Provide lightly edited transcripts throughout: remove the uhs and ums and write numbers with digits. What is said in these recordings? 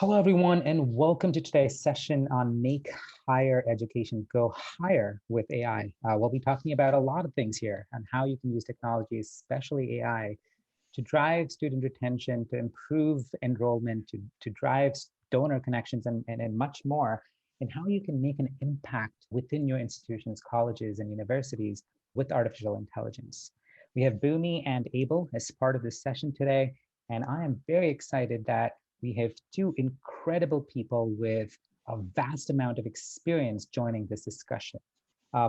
Hello, everyone, and welcome to today's session on Make Higher Education Go Higher with AI. We'll be talking about a lot of things here on how you can use technology, especially AI, to drive student retention, to improve enrollment, to drive donor connections, and much more, and how you can make an impact within your institutions, colleges, and universities with artificial intelligence. We have Boomi and Aible as part of this session today, and I am very excited that we have two incredible people with a vast amount of experience joining this discussion.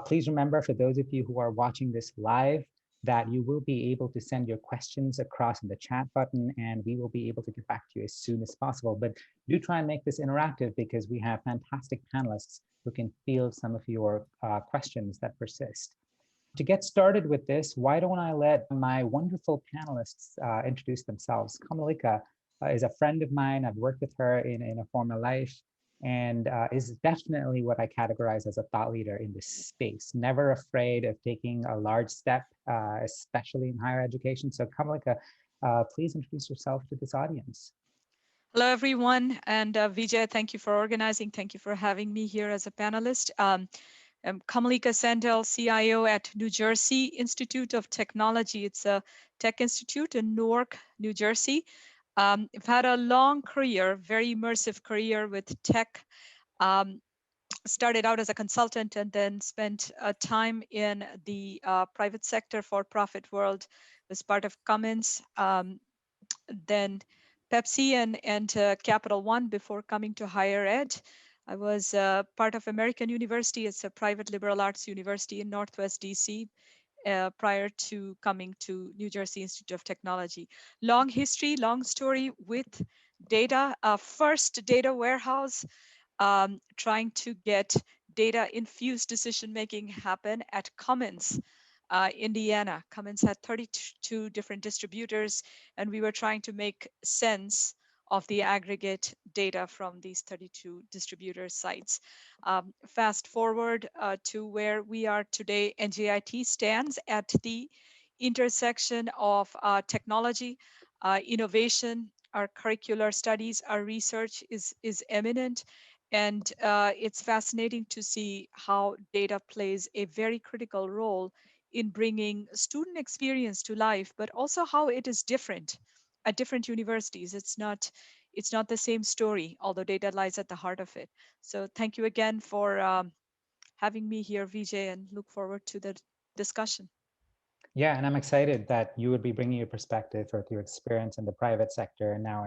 Please remember, for those of you who are watching this live, that you will be able to send your questions across in the chat button, and we will be able to get back to you as soon as possible. But do try and make this interactive, because we have fantastic panelists who can field some of your questions that persist. To get started with this, why don't I let my wonderful panelists introduce themselves. Kamalika is a friend of mine. I've worked with her in a former life, and is definitely what I categorize as a thought leader in this space. Never afraid of taking a large step, especially in higher education. So Kamalika, please introduce yourself to this audience. Hello, everyone. And Vijay, thank you for organizing. Thank you for having me here as a panelist. I'm Kamalika Sandell, CIO at New Jersey Institute of Technology. It's a tech institute in Newark, New Jersey. I've had a long career, very immersive career with tech. Started out as a consultant and then spent time in the private sector for-profit world as part of Cummins. Then Pepsi and Capital One before coming to higher ed. I was part of American University. It's a private liberal arts university in Northwest DC prior to coming to New Jersey Institute of Technology. Long history, long story with data. First data warehouse, trying to get data infused decision making happen at Cummins. Indiana. Cummins had 32 different distributors, and we were trying to make sense of the aggregate data from these 32 distributor sites. Fast forward to where we are today, NJIT stands at the intersection of technology, innovation, our curricular studies, our research is eminent. And it's fascinating to see how data plays a very critical role in bringing student experience to life, but also how it is different at different universities. It's not the same story, although data lies at the heart of it. So thank you again for having me here, Vijay, and look forward to the discussion. Yeah, and I'm excited that you would be bringing your perspective or your experience in the private sector and now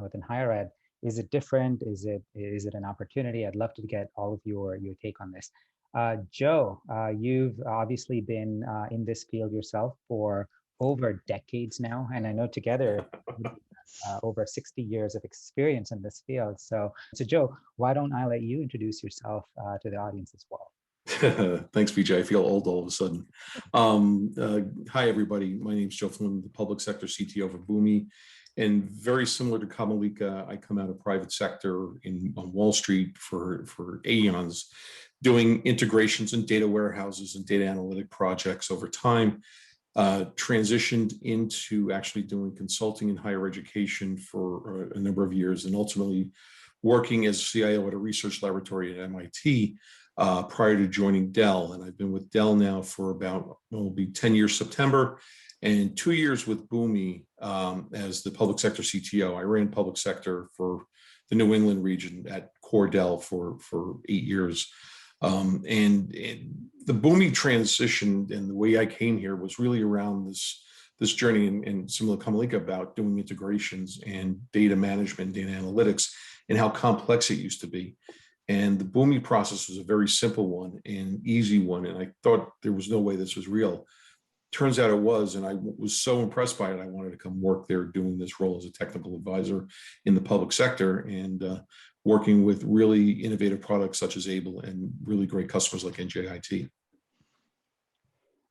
within higher ed. Is it different? Is it an opportunity? I'd love to get all of your take on this. Joe, you've obviously been in this field yourself for over decades now, and I know together over 60 years of experience in this field. So Joe, why don't I let you introduce yourself to the audience as well? Thanks, Vijay. I feel old all of a sudden. Hi, everybody. My name is Joe Flynn, the public sector CTO for Boomi. And very similar to Kamalika, I come out of private sector on Wall Street for aeons, doing integrations and data warehouses and data analytic projects over time. Transitioned into actually doing consulting in higher education for a number of years, and ultimately working as CIO at a research laboratory at MIT. Prior to joining Dell. And I've been with Dell now for about, it'll be 10 years September, and 2 years with Boomi as the public sector CTO. I ran public sector for the New England region at core Dell for 8 years. And the Boomi transition and the way I came here was really around this journey, and similar to Kamalika, about doing integrations and data management, data analytics, and how complex it used to be. And the Boomi process was a very simple one and easy one. And I thought there was no way this was real. Turns out it was. And I was so impressed by it. I wanted to come work there doing this role as a technical advisor in the public sector, and working with really innovative products such as Aible and really great customers like NJIT.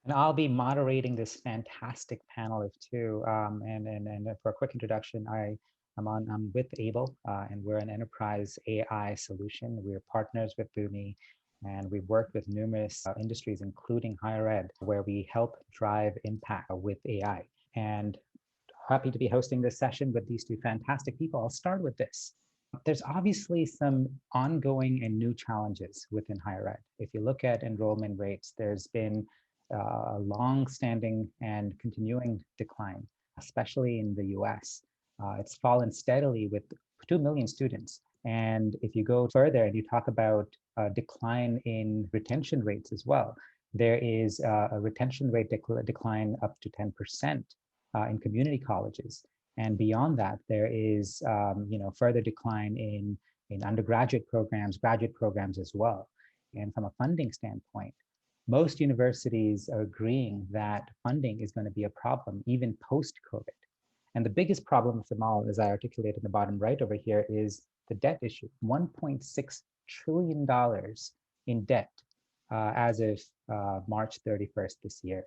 And I'll be moderating this fantastic panel of two. And for a quick introduction, I'm with Aible, and we're an enterprise AI solution. We're partners with Boomi, and we've worked with numerous industries, including higher ed, where we help drive impact with AI. And happy to be hosting this session with these two fantastic people. I'll start with this. There's obviously some ongoing and new challenges within higher ed. If you look at enrollment rates, there's been a long-standing and continuing decline, especially in the US. It's fallen steadily with 2 million students. And if you go further and you talk about a decline in retention rates as well, there is a retention rate decline up to 10% in community colleges. And beyond that, there is further decline in undergraduate programs, graduate programs as well. And from a funding standpoint, most universities are agreeing that funding is going to be a problem even post-COVID. And the biggest problem of them all, as I articulated in the bottom right over here, is the debt issue. $1.6 trillion in debt as of March 31st this year.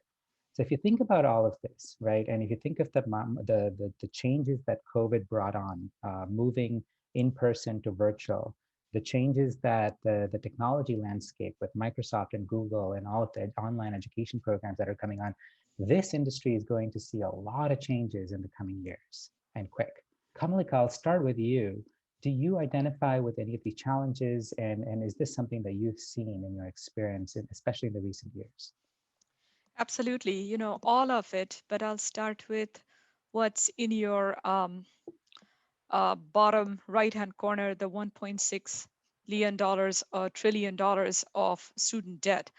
So if you think about all of this, right, and if you think of the changes that COVID brought on, moving in person to virtual, the changes that the technology landscape with Microsoft and Google and all of the online education programs that are coming on, this industry is going to see a lot of changes in the coming years, and quick. Kamalika, I'll start with you. Do you identify with any of these challenges, and is this something that you've seen in your experience, especially in the recent years? Absolutely, all of it, but I'll start with what's in your bottom right-hand corner, the $1.6 trillion of student debt.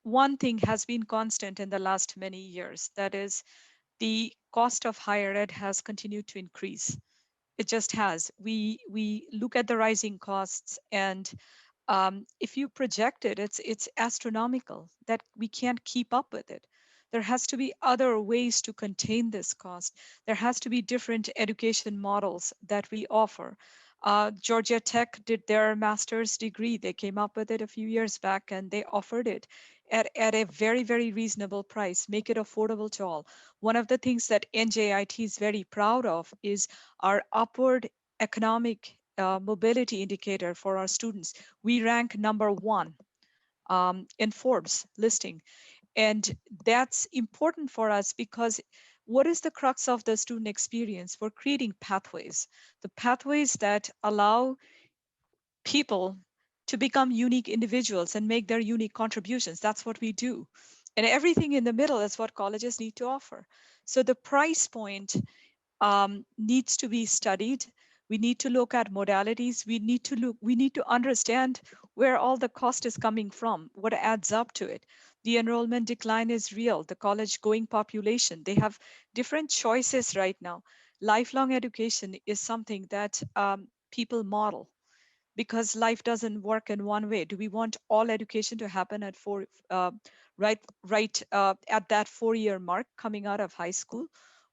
One thing has been constant in the last many years, that is the cost of higher ed has continued to increase. It just has. We look at the rising costs, and if you project it, it's astronomical that we can't keep up with it. There has to be other ways to contain this cost. There has to be different education models that we offer. Georgia Tech did their master's degree. They came up with it a few years back, and they offered it at a very, very reasonable price, make it affordable to all. One of the things that NJIT is very proud of is our upward economic mobility indicator for our students. We rank #1 in Forbes listing. And that's important for us because what is the crux of the student experience? We're creating pathways, the pathways that allow people to become unique individuals and make their unique contributions. That's what we do. And everything in the middle is what colleges need to offer. So the price point needs to be studied. We need to look at modalities. We need to understand where all the cost is coming from, what adds up to it. The enrollment decline is real. The college going population, they have different choices right now. Lifelong education is something that people model because life doesn't work in one way. Do we want all education to happen at right at that 4-year mark coming out of high school?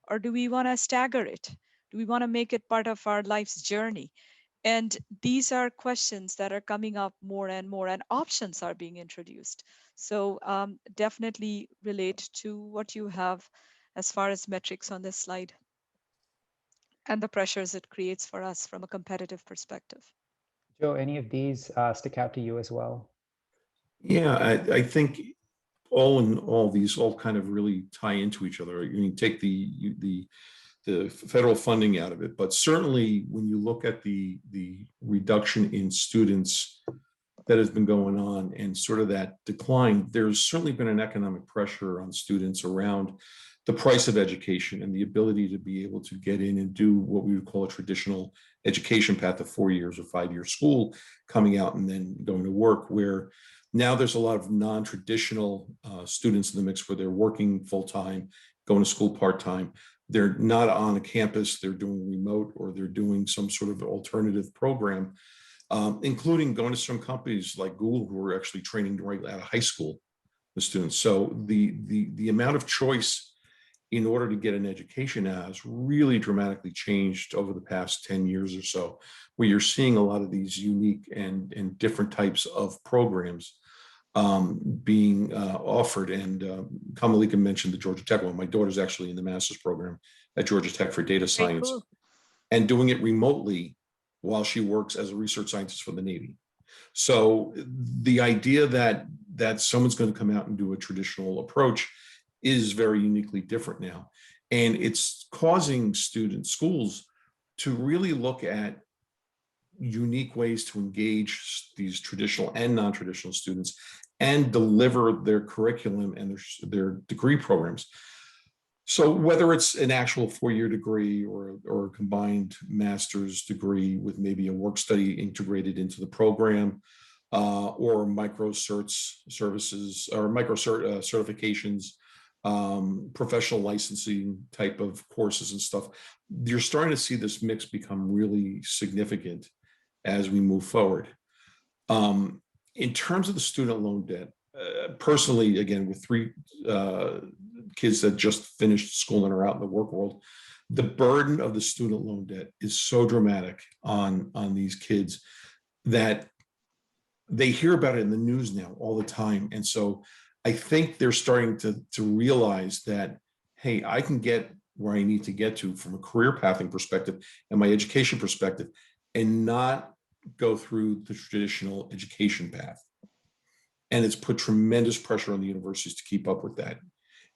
Or do we want to stagger it? Do we want to make it part of our life's journey? And these are questions that are coming up more and more, and options are being introduced. So definitely relate to what you have as far as metrics on this slide and the pressures it creates for us from a competitive perspective. Joe, any of these stick out to you as well? Yeah, I think all in all, these all kind of really tie into each other. You take the federal funding out of it, but certainly when you look at the reduction in students that has been going on and sort of that decline, there's certainly been an economic pressure on students around the price of education and the ability to be able to get in and do what we would call a traditional education path of 4 years or 5-year school, coming out and then going to work, where now there's a lot of non-traditional students in the mix where they're working full-time, going to school part-time. They're not on a campus, they're doing remote, or they're doing some sort of alternative program, including going to some companies like Google who are actually training right out of high school the students. So the amount of choice in order to get an education has really dramatically changed over the past 10 years or so, where you're seeing a lot of these unique and different types of programs being offered. And Kamalika mentioned the Georgia Tech one. My daughter's actually in the master's program at Georgia Tech for data science, cool. and doing it remotely while she works as a research scientist for the Navy. So the idea that someone's going to come out and do a traditional approach is very uniquely different now. And it's causing schools to really look at unique ways to engage these traditional and non-traditional students and deliver their curriculum and their degree programs. So whether it's an actual 4-year degree or a combined master's degree with maybe a work study integrated into the program, or micro certs services or micro certifications, professional licensing type of courses and stuff, you're starting to see this mix become really significant as we move forward. In terms of the student loan debt, personally, again, with 3 kids that just finished school and are out in the work world, the burden of the student loan debt is so dramatic on these kids that they hear about it in the news now all the time. And so I think they're starting to realize that, hey, I can get where I need to get to from a career pathing perspective and my education perspective, and not go through the traditional education path. And it's put tremendous pressure on the universities to keep up with that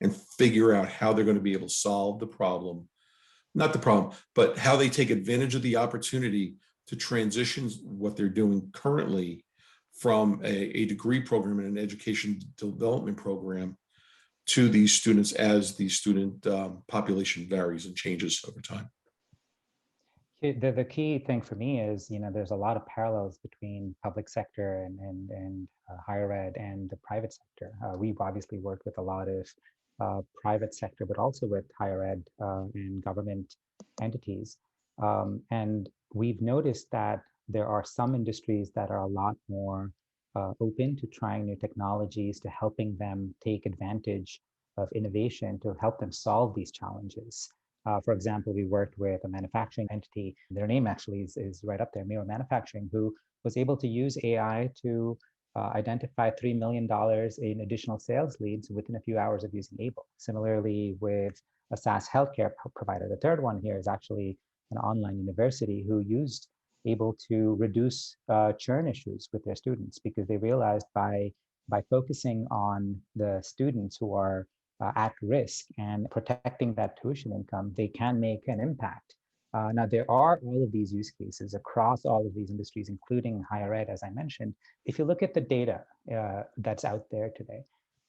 and figure out how they're going to be able to solve the problem, not the problem, but how they take advantage of the opportunity to transition what they're doing currently from a degree program and an education development program to these students as the student population varies and changes over time. The key thing for me is, there's a lot of parallels between public sector and higher ed and the private sector. We've obviously worked with a lot of private sector, but also with higher ed and government entities. And we've noticed that there are some industries that are a lot more open to trying new technologies, to helping them take advantage of innovation to help them solve these challenges. For example, we worked with a manufacturing entity. Their name actually is right up there, Miro Manufacturing, who was able to use AI to identify $3 million in additional sales leads within a few hours of using Aible. Similarly, with a SaaS healthcare provider, the third one here is actually an online university who used Aible to reduce churn issues with their students, because they realized by focusing on the students who are at risk and protecting that tuition income, they can make an impact. Now, there are all of these use cases across all of these industries, including higher ed, as I mentioned. If you look at the data that's out there today,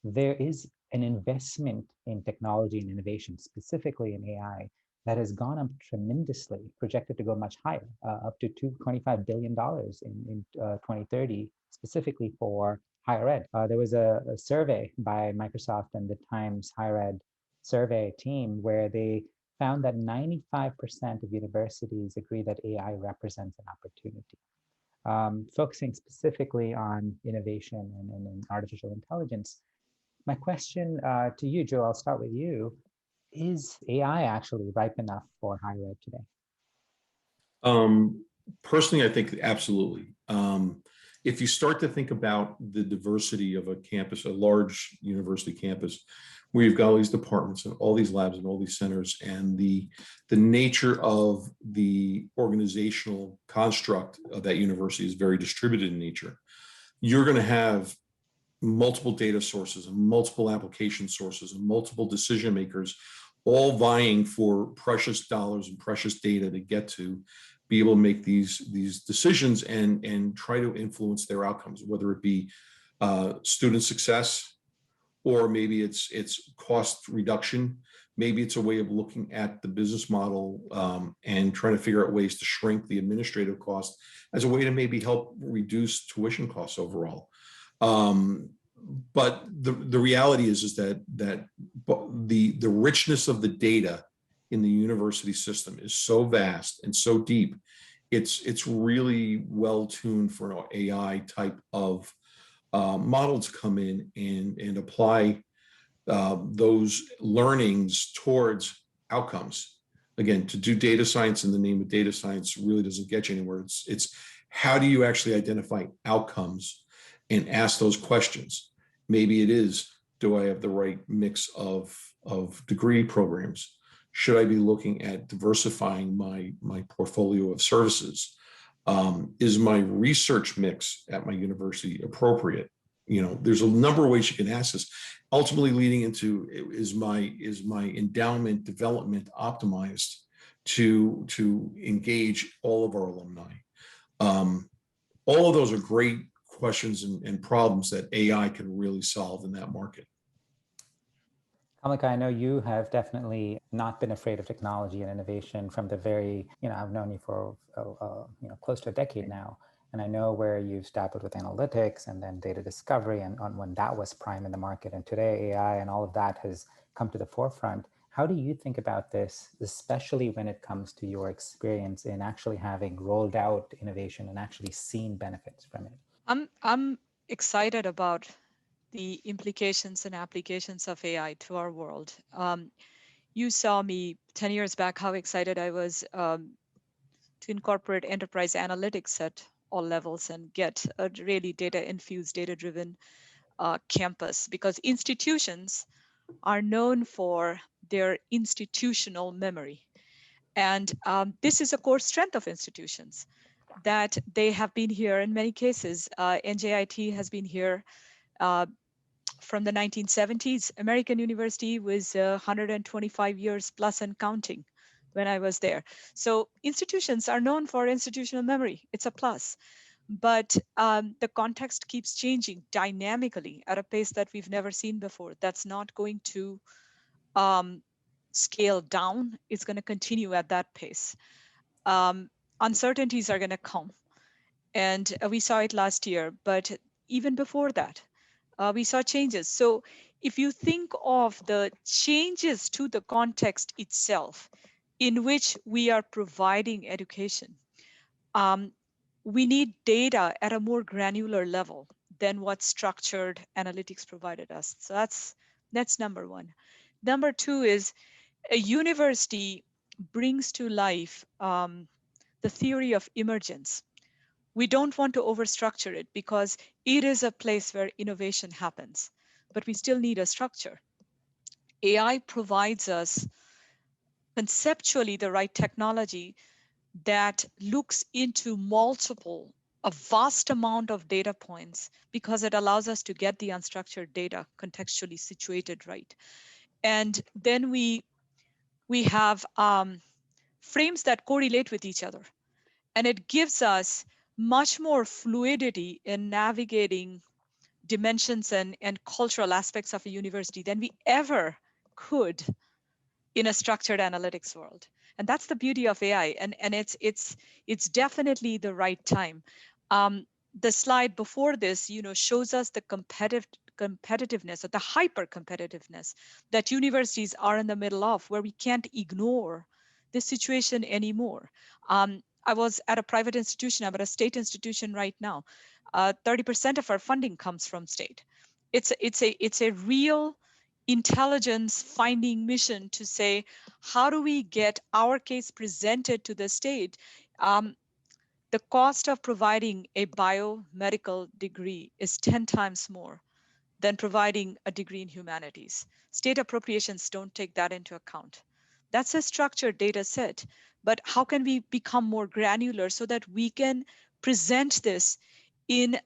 there is an investment in technology and innovation, specifically in AI, that has gone up tremendously, projected to go much higher, up to $25 billion in 2030, specifically for higher ed. There was a survey by Microsoft and the Times Higher Ed survey team where they found that 95% of universities agree that AI represents an opportunity. Focusing specifically on innovation and artificial intelligence, my question to you, Joe, I'll start with you. Is AI actually ripe enough for higher ed today? Personally, I think absolutely. If you start to think about the diversity of a campus, a large university campus, where you've got all these departments and all these labs and all these centers, and the nature of the organizational construct of that university is very distributed in nature, you're going to have multiple data sources and multiple application sources and multiple decision makers all vying for precious dollars and precious data to get to be able to make these decisions and try to influence their outcomes, whether it be student success, or maybe it's cost reduction. Maybe it's a way of looking at the business model and trying to figure out ways to shrink the administrative cost as a way to maybe help reduce tuition costs overall. But the reality is that the richness of the data in the university system is so vast and so deep, it's really well tuned for an AI type of model to come in and apply those learnings towards outcomes. Again, to do data science in the name of data science really doesn't get you anywhere. It's how do you actually identify outcomes and ask those questions? Maybe it is, do I have the right mix of degree programs? Should I be looking at diversifying my portfolio of services? Is my research mix at my university appropriate? There's a number of ways you can ask this. Ultimately leading into, is my endowment development optimized to engage all of our alumni. All of those are great questions and problems that AI can really solve in that market. Kamalika, I know you have definitely not been afraid of technology and innovation from the very, I've known you for, close to a decade now. And I know where you've dabbled with analytics and then data discovery and on when that was prime in the market. And today AI and all of that has come to the forefront. How do you think about this, especially when it comes to your experience in actually having rolled out innovation and actually seen benefits from it? I'm excited about the implications and applications of AI to our world. You saw me 10 years back, how excited I was to incorporate enterprise analytics at all levels and get a really data-infused, data-driven campus, because institutions are known for their institutional memory. And this is a core strength of institutions, that they have been here in many cases. NJIT has been here from the 1970s. American University was 125 years plus and counting when I was there. So institutions are known for institutional memory. It's a plus. But the context keeps changing dynamically at a pace that we've never seen before. That's not going to scale down. It's going to continue at that pace. Uncertainties are going to come. And we saw it last year, but even before that, we saw changes. So if you think of the changes to the context itself in which we are providing education, we need data at a more granular level than what structured analytics provided us. So that's number one. Number two is a university brings to life the theory of emergence. We don't want to overstructure it because it is a place where innovation happens, but we still need a structure. AI provides us conceptually the right technology that looks into a vast amount of data points, because it allows us to get the unstructured data contextually situated right. And then we have frames that correlate with each other. And it gives us much more fluidity in navigating dimensions and cultural aspects of a university than we ever could in a structured analytics world. And that's the beauty of AI. And it's definitely the right time. The slide before this, shows us the competitiveness or the hyper competitiveness that universities are in the middle of, where we can't ignore this situation anymore. I was at a private institution. I'm at a state institution right now. 30% of our funding comes from state. It's a real intelligence finding mission to say, how do we get our case presented to the state? The cost of providing a biomedical degree is 10 times more than providing a degree in humanities. State appropriations don't take that into account. That's a structured data set, but how can we become more granular so that we can present this in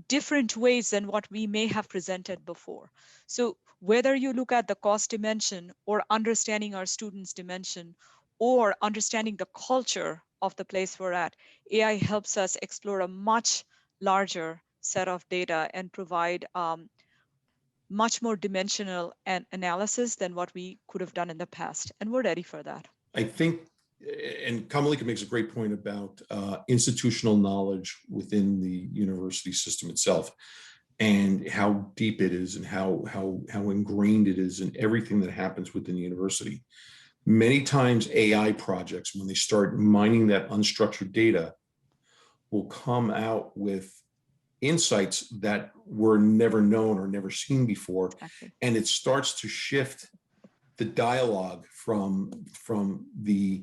different ways than what we may have presented before? So whether you look at the cost dimension or understanding our students' dimension or understanding the culture of the place we're at, AI helps us explore a much larger set of data and provide much more dimensional analysis than what we could have done in the past. And we're ready for that. I think, and Kamalika makes a great point about institutional knowledge within the university system itself, and how deep it is and how ingrained it is in everything that happens within the university. Many times AI projects, when they start mining that unstructured data, will come out with insights that were never known or never seen before. Exactly. And it starts to shift the dialogue from the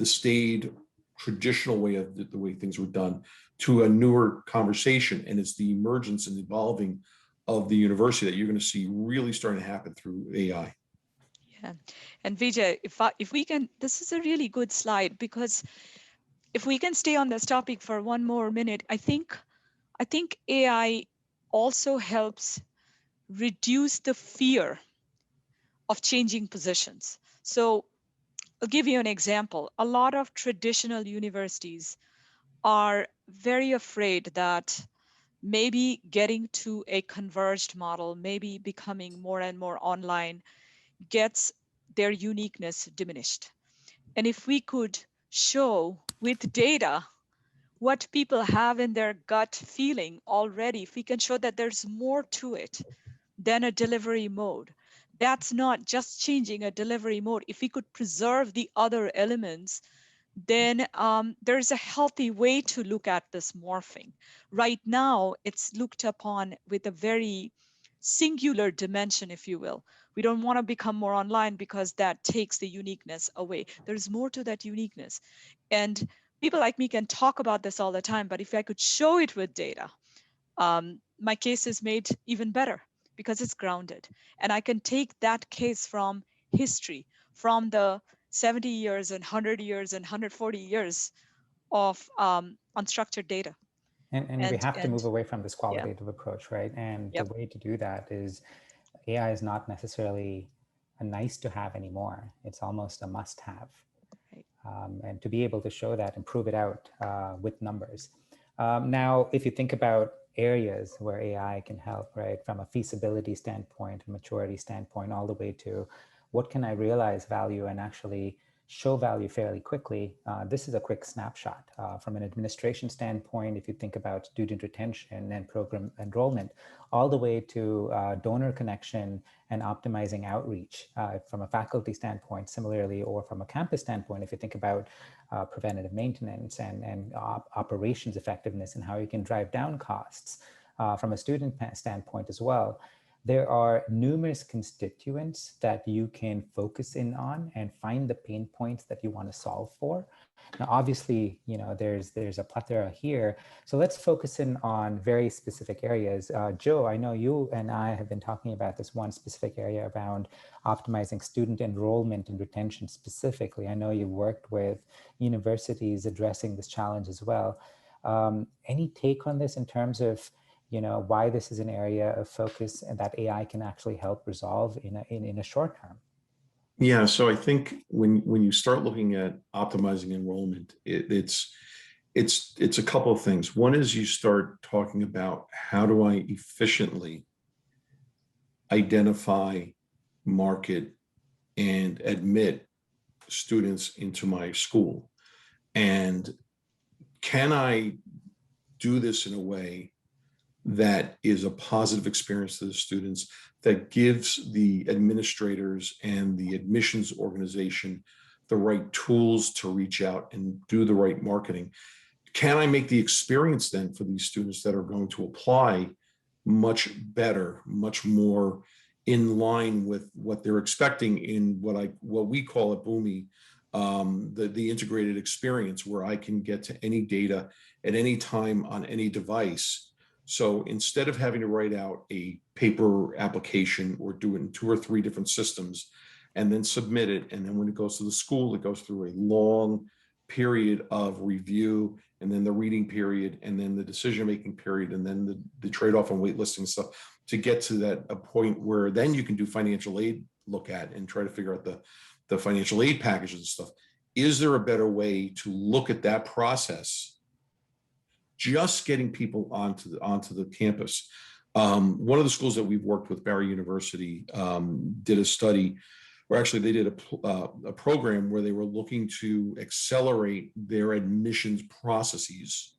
staid traditional way of the way things were done to a newer conversation. And it's the emergence and evolving of the university that you're going to see really starting to happen through AI. Yeah. And Vijay, if we can, this is a really good slide, because if we can stay on this topic for one more minute, I think AI also helps reduce the fear of changing positions. So I'll give you an example. A lot of traditional universities are very afraid that maybe getting to a converged model, maybe becoming more and more online, gets their uniqueness diminished. And if we could show with data what people have in their gut feeling already, if we can show that there's more to it than a delivery mode, that's not just changing a delivery mode. If we could preserve the other elements, then there's a healthy way to look at this morphing. Right now, it's looked upon with a very singular dimension, if you will. We don't want to become more online because that takes the uniqueness away. There's more to that uniqueness. And people like me can talk about this all the time, but if I could show it with data, my case is made even better because it's grounded. And I can take that case from history, from the 70 years and 100 years and 140 years of unstructured data. And we have to move away from this yeah, qualitative approach, right? And the yep. way to do that is AI is not necessarily a nice to have anymore. It's almost a must have. Right. And to be able to show that and prove it out with numbers. Now, if you think about areas where AI can help, right, from a feasibility standpoint, a maturity standpoint, all the way to what can I realize value and actually show value fairly quickly, this is a quick snapshot. From an administration standpoint, if you think about student retention and program enrollment, all the way to donor connection and optimizing outreach from a faculty standpoint, similarly, or from a campus standpoint, if you think about preventative maintenance and operations effectiveness and how you can drive down costs from a student standpoint as well. There are numerous constituents that you can focus in on and find the pain points that you want to solve for. Now, obviously, you know, there's a plethora here. So let's focus in on very specific areas. Joe, I know you and I have been talking about this one specific area around optimizing student enrollment and retention specifically. I know you worked with universities addressing this challenge as well. Any take on this in terms of, you know, why this is an area of focus and that AI can actually help resolve in a short term? Yeah, so I think when you start looking at optimizing enrollment, it's a couple of things. One is you start talking about how do I efficiently identify, market, and admit students into my school, and can I do this in a way that is a positive experience to the students, that gives the administrators and the admissions organization the right tools to reach out and do the right marketing? Can I make the experience then for these students that are going to apply much better, much more in line with what they're expecting in what we call at Boomi, the integrated experience, where I can get to any data at any time on any device. So instead of having to write out a paper application or do it in 2 or 3 different systems and then submit it, and then when it goes to the school, it goes through a long period of review, and then the reading period, and then the decision-making period, and then the trade-off and waitlisting stuff, to get to a point where then you can do financial aid look at and try to figure out the financial aid packages and stuff. Is there a better way to look at that process? Just getting people onto the campus. One of the schools that we've worked with, Barry University, did a study, or actually they did a program where they were looking to accelerate their admissions processes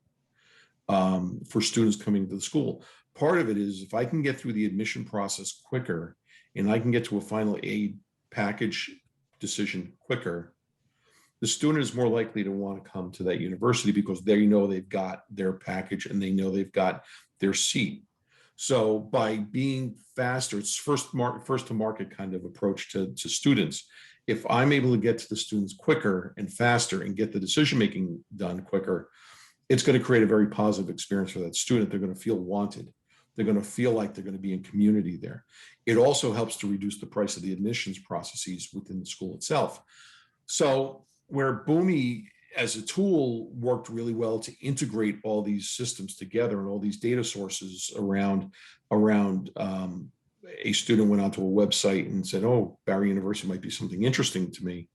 for students coming to the school. Part of it is, if I can get through the admission process quicker and I can get to a final aid package decision quicker, the student is more likely to want to come to that university because they know they've got their package and they know they've got their seat. So by being faster, it's first to market kind of approach to students. If I'm able to get to the students quicker and faster and get the decision-making done quicker, it's going to create a very positive experience for that student. They're going to feel wanted. They're going to feel like they're going to be in community there. It also helps to reduce the price of the admissions processes within the school itself. So where Boomi as a tool worked really well to integrate all these systems together and all these data sources around a student went onto a website and said, oh, Barry University might be something interesting to me.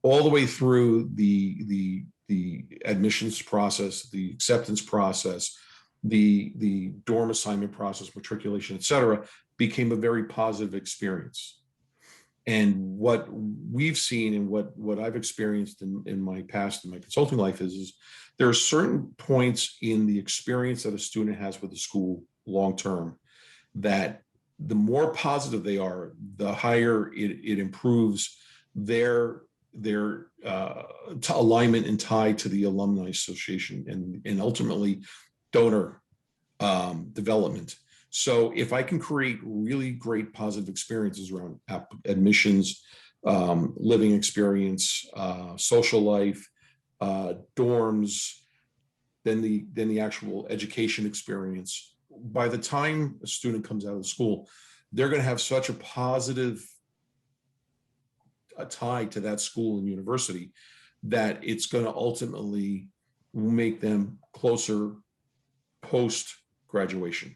all the way through the admissions process, the acceptance process, the dorm assignment process, matriculation, et cetera, became a very positive experience. And what we've seen and what I've experienced in my past, in my consulting life is there are certain points in the experience that a student has with the school long-term that the more positive they are, the higher it improves their alignment and tie to the alumni association and ultimately donor development. So if I can create really great positive experiences around admissions, living experience, social life, dorms, then the actual education experience, by the time a student comes out of the school, they're going to have such a positive tie to that school and university that it's going to ultimately make them closer post graduation.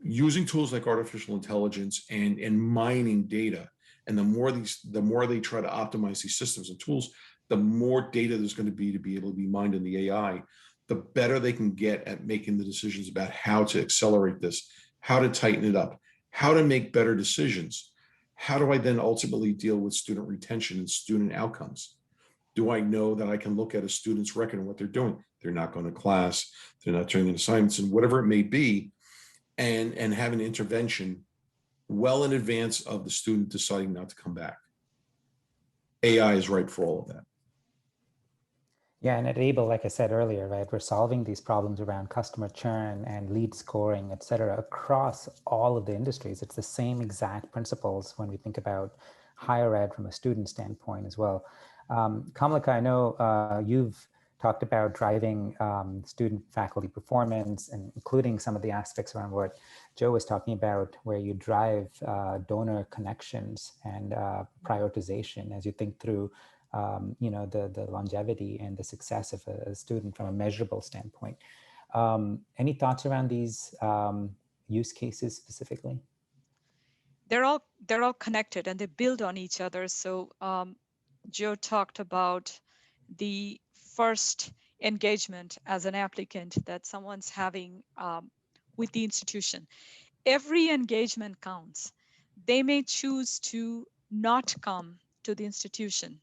Using tools like artificial intelligence and mining data, and the more they try to optimize these systems and tools, the more data there's going to be able to be mined in the AI, the better they can get at making the decisions about how to accelerate this, how to tighten it up, how to make better decisions. How do I then ultimately deal with student retention and student outcomes? Do I know that I can look at a student's record and what they're doing? They're not going to class, they're not turning in assignments, and whatever it may be, and have an intervention well in advance of the student deciding not to come back. AI is ripe for all of that. Yeah, and at Aible, like I said earlier, right, we're solving these problems around customer churn and lead scoring, et cetera, across all of the industries. It's the same exact principles when we think about higher ed from a student standpoint as well. Kamalika, I know you've talked about driving student faculty performance and including some of the aspects around what Joe was talking about, where you drive donor connections and prioritization as you think through the longevity and the success of a student from a measurable standpoint. Any thoughts around these use cases specifically? They're all connected and they build on each other. So Joe talked about the first engagement as an applicant that someone's having with the institution. Every engagement counts. They may choose to not come to the institution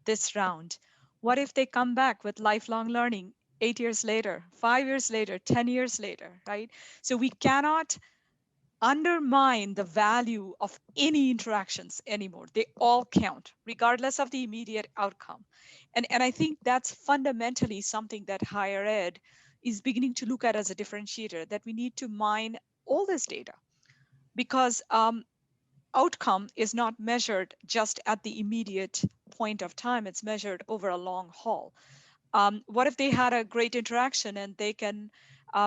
this round. What if they come back with lifelong learning 8 years later, 5 years later, 10 years later, right? So we cannot undermine the value of any interactions anymore. They all count, regardless of the immediate outcome. And I think that's fundamentally something that higher ed is beginning to look at as a differentiator, that we need to mine all this data because outcome is not measured just at the immediate point of time. It's measured over a long haul. What if they had a great interaction and they can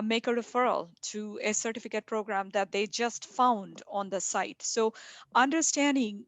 make a referral to a certificate program that they just found on the site? So understanding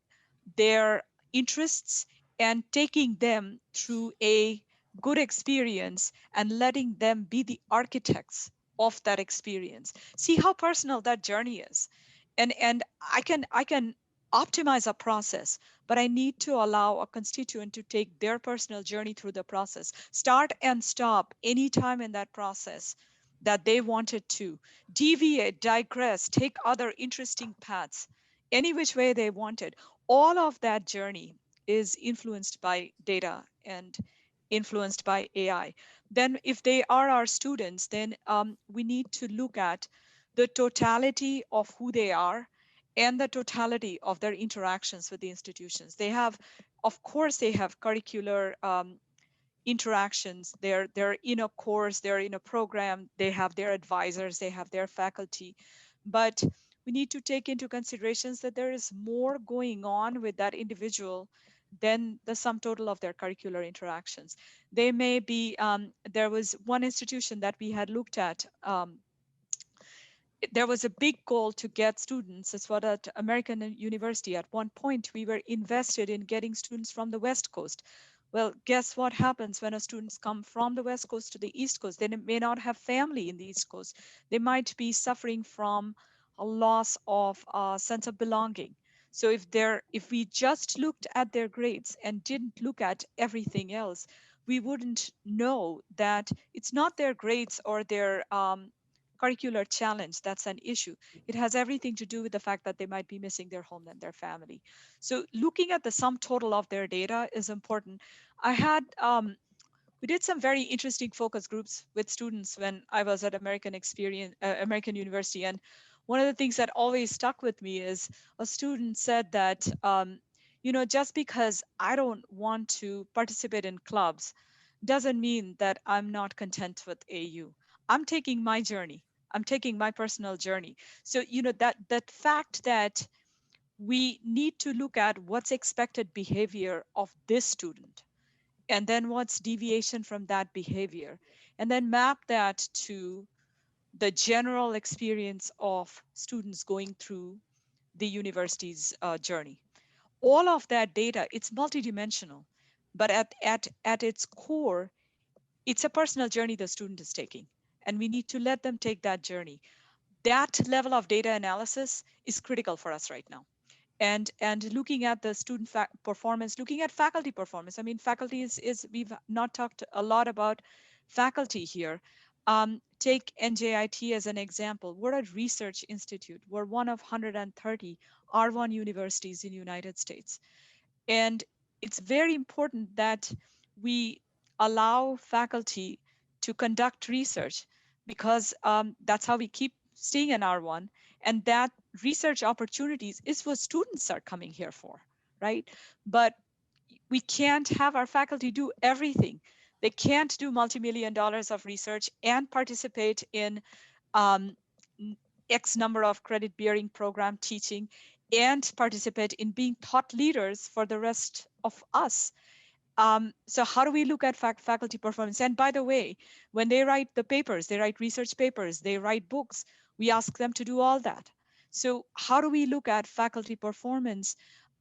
their interests and taking them through a good experience and letting them be the architects of that experience. See how personal that journey is. And I can optimize a process, but I need to allow a constituent to take their personal journey through the process, start and stop anytime in that process that they wanted to, deviate, digress, take other interesting paths, any which way they wanted. All of that journey is influenced by data and influenced by AI. Then if they are our students, then we need to look at the totality of who they are and the totality of their interactions with the institutions. They have, of course, they have curricular interactions. They're in a course, they're in a program, they have their advisors, they have their faculty. But we need to take into considerations that there is more going on with that individual than the sum total of their curricular interactions. They may be, there was one institution that we had looked at, there was a big goal to get students. That's what at American University, at one point, we were invested in getting students from the West Coast. Well, guess what happens when students come from the West Coast to the East Coast? They may not have family in the East Coast. They might be suffering from a loss of a sense of belonging. So if we just looked at their grades and didn't look at everything else, we wouldn't know that it's not their grades or their curricular challenge that's an issue. It has everything to do with the fact that they might be missing their home and their family. So looking at the sum total of their data is important. I had we did some very interesting focus groups with students when I was at American University, and one of the things that always stuck with me is a student said that, just because I don't want to participate in clubs doesn't mean that I'm not content with AU. I'm taking my journey. I'm taking my personal journey. So, that fact that we need to look at what's expected behavior of this student, and then what's deviation from that behavior, and then map that to the general experience of students going through the university's journey. All of that data, it's multidimensional, but at its core, it's a personal journey the student is taking, and we need to let them take that journey. That level of data analysis is critical for us right now. And looking at the student performance, looking at faculty performance. I mean, faculty is we've not talked a lot about faculty here. Take NJIT as an example. We're a research institute. We're one of 130 R1 universities in the United States. And it's very important that we allow faculty to conduct research, because that's how we keep staying in R1. And that research opportunities is what students are coming here for, right? But we can't have our faculty do everything. They can't do multi-million dollars of research and participate in um, X number of credit bearing program teaching and participate in being thought leaders for the rest of us. So how do we look at faculty performance? And by the way, when they write the papers, they write research papers, they write books, we ask them to do all that. So how do we look at faculty performance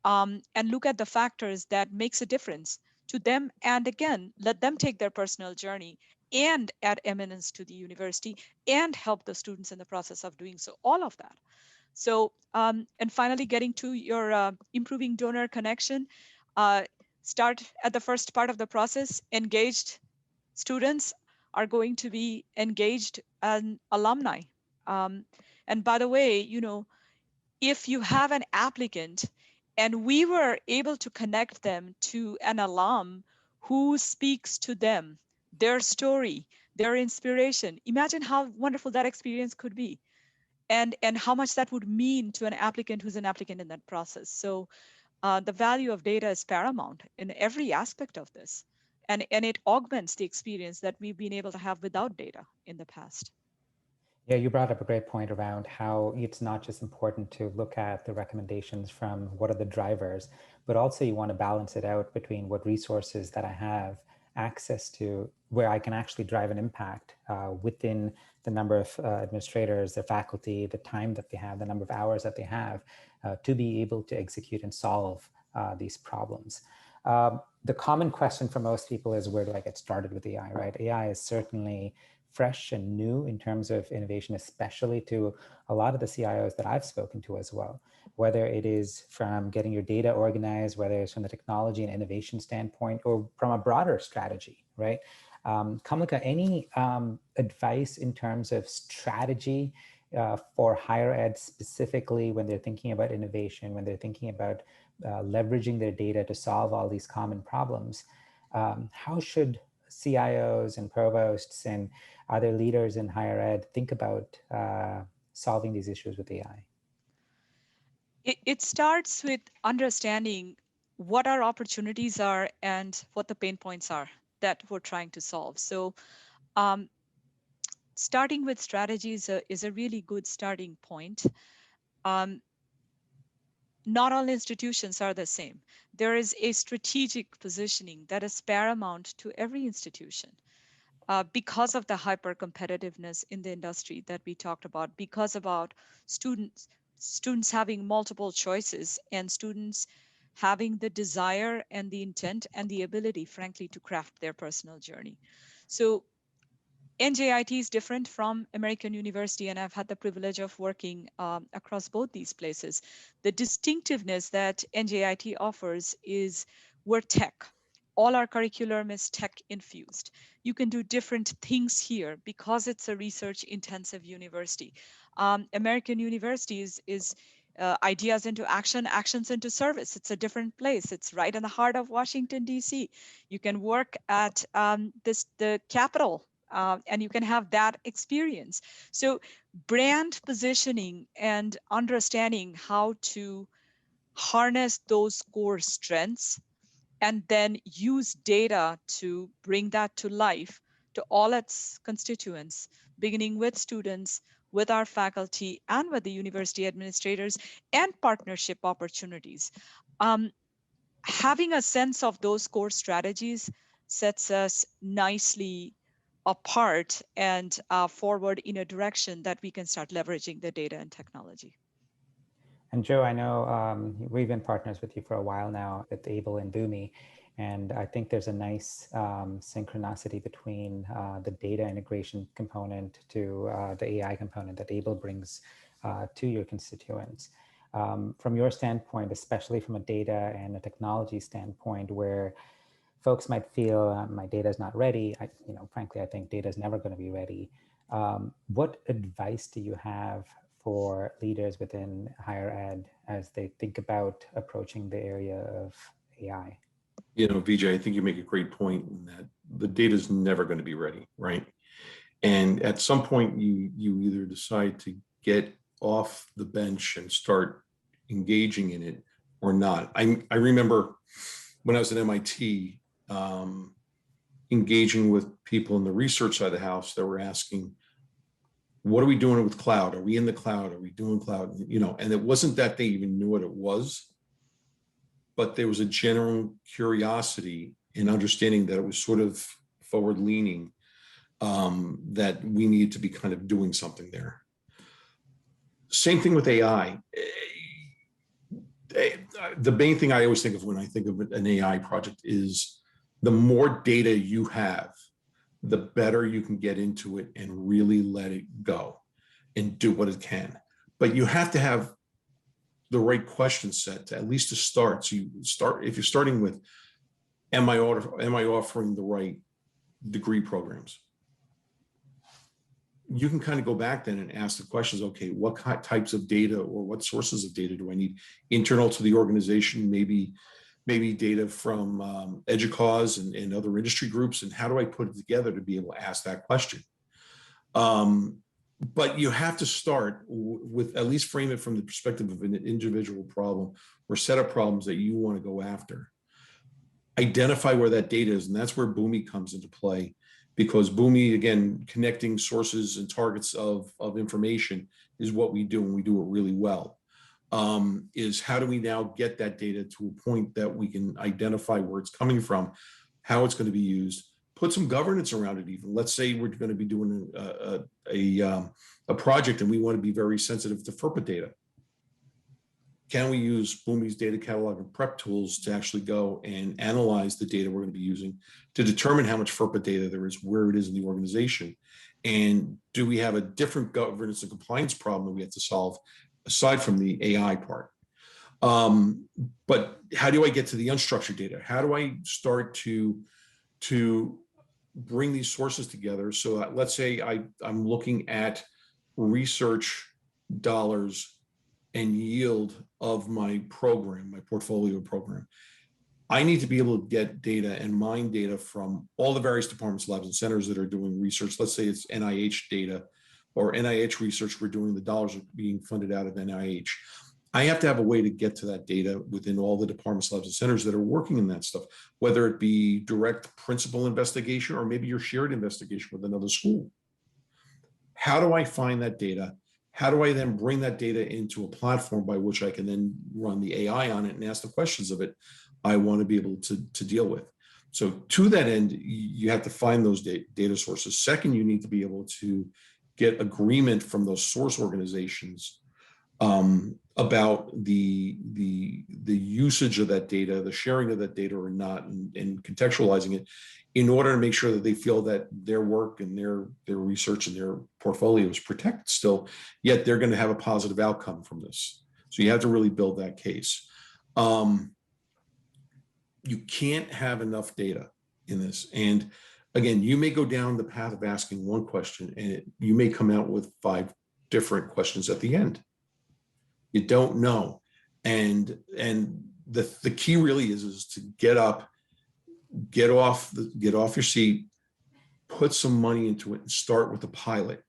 and look at the factors that makes a difference to them? And again, let them take their personal journey and add eminence to the university and help the students in the process of doing so, all of that. So, and finally, getting to your improving donor connection, start at the first part of the process. Engaged students are going to be engaged and alumni. Um, and by the way, if you have an applicant and we were able to connect them to an alum who speaks to them, their story, their inspiration, imagine how wonderful that experience could be, and how much that would mean to an applicant who's an applicant in that process. So the value of data is paramount in every aspect of this. And it augments the experience that we've been able to have without data in the past. Yeah, you brought up a great point around how it's not just important to look at the recommendations from what are the drivers, but also you want to balance it out between what resources that I have access to, where I can actually drive an impact within the number of administrators, the faculty, the time that they have, the number of hours that they have to be able to execute and solve these problems. The common question for most people is, where do I get started with AI, right? AI is certainly fresh and new in terms of innovation, especially to a lot of the CIOs that I've spoken to as well, whether it is from getting your data organized, whether it's from the technology and innovation standpoint, or from a broader strategy, right? Kamalika, any advice in terms of strategy for higher ed specifically when they're thinking about innovation, when they're thinking about leveraging their data to solve all these common problems? How should CIOs and provosts and other leaders in higher ed think about solving these issues with AI? It starts with understanding what our opportunities are and what the pain points are that we're trying to solve. So starting with strategies is a really good starting point. Not all institutions are the same. There is a strategic positioning that is paramount to every institution. Because of the hyper competitiveness in the industry that we talked about, because about students having multiple choices and students having the desire and the intent and the ability, frankly, to craft their personal journey. So NJIT is different from American University, and I've had the privilege of working across both these places. The distinctiveness that NJIT offers is we're tech. All our curriculum is tech infused. You can do different things here because it's a research intensive university. American University is ideas into action, actions into service. It's a different place. It's right in the heart of Washington, D.C. You can work at the Capitol, and you can have that experience. So brand positioning and understanding how to harness those core strengths and then use data to bring that to life to all its constituents, beginning with students, with our faculty, and with the university administrators, and partnership opportunities. Having a sense of those core strategies sets us nicely apart and forward in a direction that we can start leveraging the data and technology. And Joe, I know we've been partners with you for a while now at Aible and Boomi, and I think there's a nice synchronicity between the data integration component to the AI component that Aible brings to your constituents. From your standpoint, especially from a data and a technology standpoint, where folks might feel my data is not ready. Frankly, I think data is never going to be ready. What advice do you have for leaders within higher ed as they think about approaching the area of AI? Vijay, I think you make a great point in that the data is never going to be ready, right? And at some point, you either decide to get off the bench and start engaging in it or not. I remember when I was at MIT, engaging with people in the research side of the house that were asking, what are we doing with cloud? Are we in the cloud? Are we doing cloud? And it wasn't that they even knew what it was, but there was a general curiosity in understanding that it was sort of forward leaning, that we needed to be kind of doing something there. Same thing with AI. The main thing I always think of when I think of an AI project is the more data you have, the better you can get into it and really let it go and do what it can. But you have to have the right question set to at least to start. So if you're starting with, am I offering the right degree programs? You can kind of go back then and ask the questions, okay, what types of data or what sources of data do I need internal to the organization? Maybe data from EDUCAUSE and other industry groups, and how do I put it together to be able to ask that question? But you have to start with, at least frame it from the perspective of an individual problem or set of problems that you want to go after. Identify where that data is, and that's where Boomi comes into play, because Boomi, again, connecting sources and targets of information is what we do, and we do it really well. Is how do we now get that data to a point that we can identify where it's coming from, how it's going to be used, put some governance around it even. Let's say we're going to be doing a project and we want to be very sensitive to FERPA data. Can we use Boomi's data catalog and prep tools to actually go and analyze the data we're going to be using to determine how much FERPA data there is, where it is in the organization? And do we have a different governance and compliance problem that we have to solve aside from the AI part? But how do I get to the unstructured data? How do I start to bring these sources together? So that, let's say I'm looking at research dollars and yield of my program, my portfolio program. I need to be able to get data and mine data from all the various departments, labs, and centers that are doing research. Let's say it's NIH data or NIH research. We're doing, the dollars are being funded out of NIH. I have to have a way to get to that data within all the departments, labs, and centers that are working in that stuff, whether it be direct principal investigation or maybe your shared investigation with another school. How do I find that data? How do I then bring that data into a platform by which I can then run the AI on it and ask the questions of it I want to be able to deal with? So to that end, you have to find those data sources. Second, you need to be able to get agreement from those source organizations about the usage of that data, the sharing of that data or not, and contextualizing it in order to make sure that they feel that their work and their research and their portfolio is protected still, yet they're going to have a positive outcome from this. So you have to really build that case. You can't have enough data in this. And again, you may go down the path of asking one question and you may come out with 5 different questions at the end. You don't know. And the key really is to get up, get off your seat, put some money into it and start with a pilot.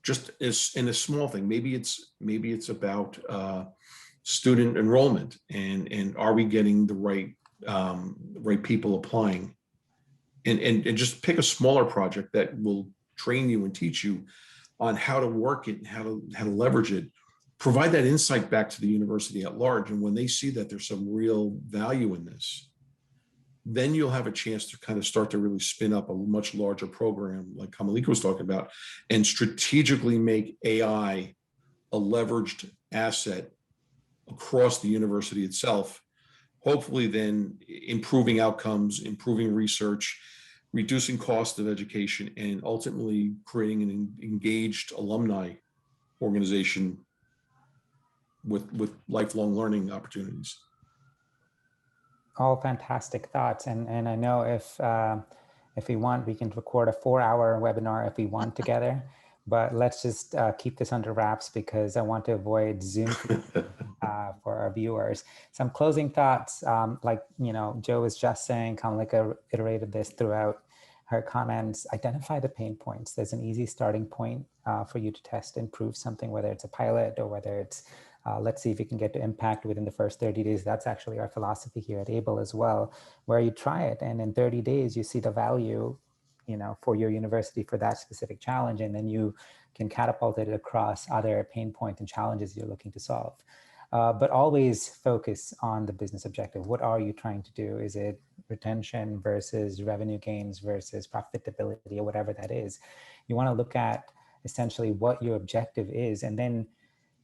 Just as in a small thing, maybe it's about student enrollment and are we getting the right people applying, and just pick a smaller project that will train you and teach you on how to work it and how to leverage it. Provide that insight back to the university at large, and when they see that there's some real value in this, then you'll have a chance to kind of start to really spin up a much larger program like Kamalika was talking about, and strategically make AI a leveraged asset across the university itself. Hopefully then improving outcomes, improving research, reducing cost of education, and ultimately creating an engaged alumni organization with lifelong learning opportunities. All fantastic thoughts. And I know if we want, we can record a 4-hour webinar if we want together, but let's just keep this under wraps because I want to avoid Zoom for our viewers. Some closing thoughts, like, Joe was just saying, Kamalika iterated this throughout her comments. Identify the pain points. There's an easy starting point for you to test and prove something, whether it's a pilot or whether it's let's see if we can get to impact within the first 30 days. That's actually our philosophy here at Aible as well, where you try it and in 30 days, you see the value, for your university for that specific challenge. And then you can catapult it across other pain points and challenges you're looking to solve. But always focus on the business objective. What are you trying to do? Is it retention versus revenue gains versus profitability or whatever that is? You want to look at essentially what your objective is, and then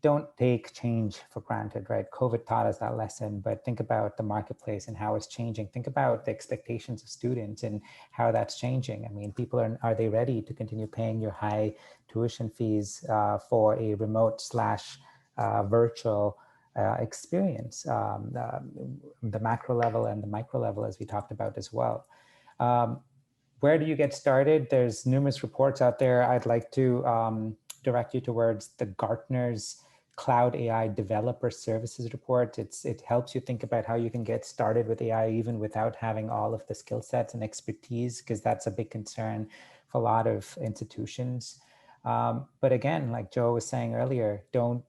don't take change for granted, right? COVID taught us that lesson, but think about the marketplace and how it's changing. Think about the expectations of students and how that's changing. I mean, people are they ready to continue paying your high tuition fees for a remote / virtual experience, the macro level and the micro level, as we talked about as well. Where do you get started? There's numerous reports out there. I'd like to direct you towards the Gartner's Cloud AI Developer Services report. It helps you think about how you can get started with AI even without having all of the skill sets and expertise, because that's a big concern for a lot of institutions. But again, like Joe was saying earlier, don't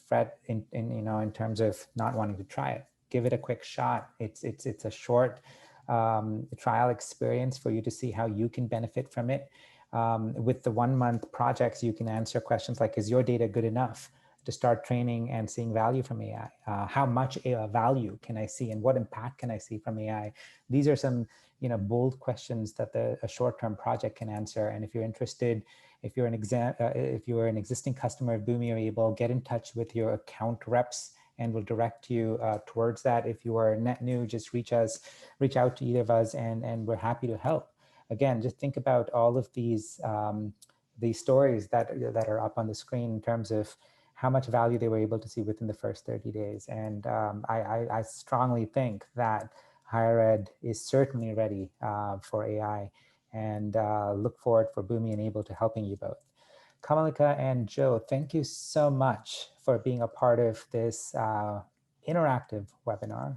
fret in terms of not wanting to try it. Give it a quick shot. It's a short trial experience for you to see how you can benefit from it. With the 1-month projects, you can answer questions like, is your data good enough to start training and seeing value from AI? How much value can I see and what impact can I see from AI? These are some bold questions that a short-term project can answer. And if you're interested, if you're an existing customer of Boomi or Aible, get in touch with your account reps and we'll direct you towards that. If you are net new, just reach out to either of us and we're happy to help. Again, just think about all of these stories that are up on the screen in terms of how much value they were able to see within the first 30 days. And I strongly think that higher ed is certainly ready for AI, and look forward for Boomi and Aible to helping you both. Kamalika and Joe, thank you so much for being a part of this interactive webinar.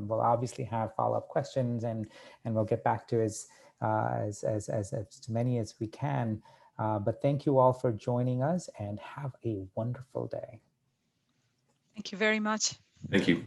We'll obviously have follow-up questions and we'll get back to as many as we can. But thank you all for joining us and have a wonderful day. Thank you very much. Thank you.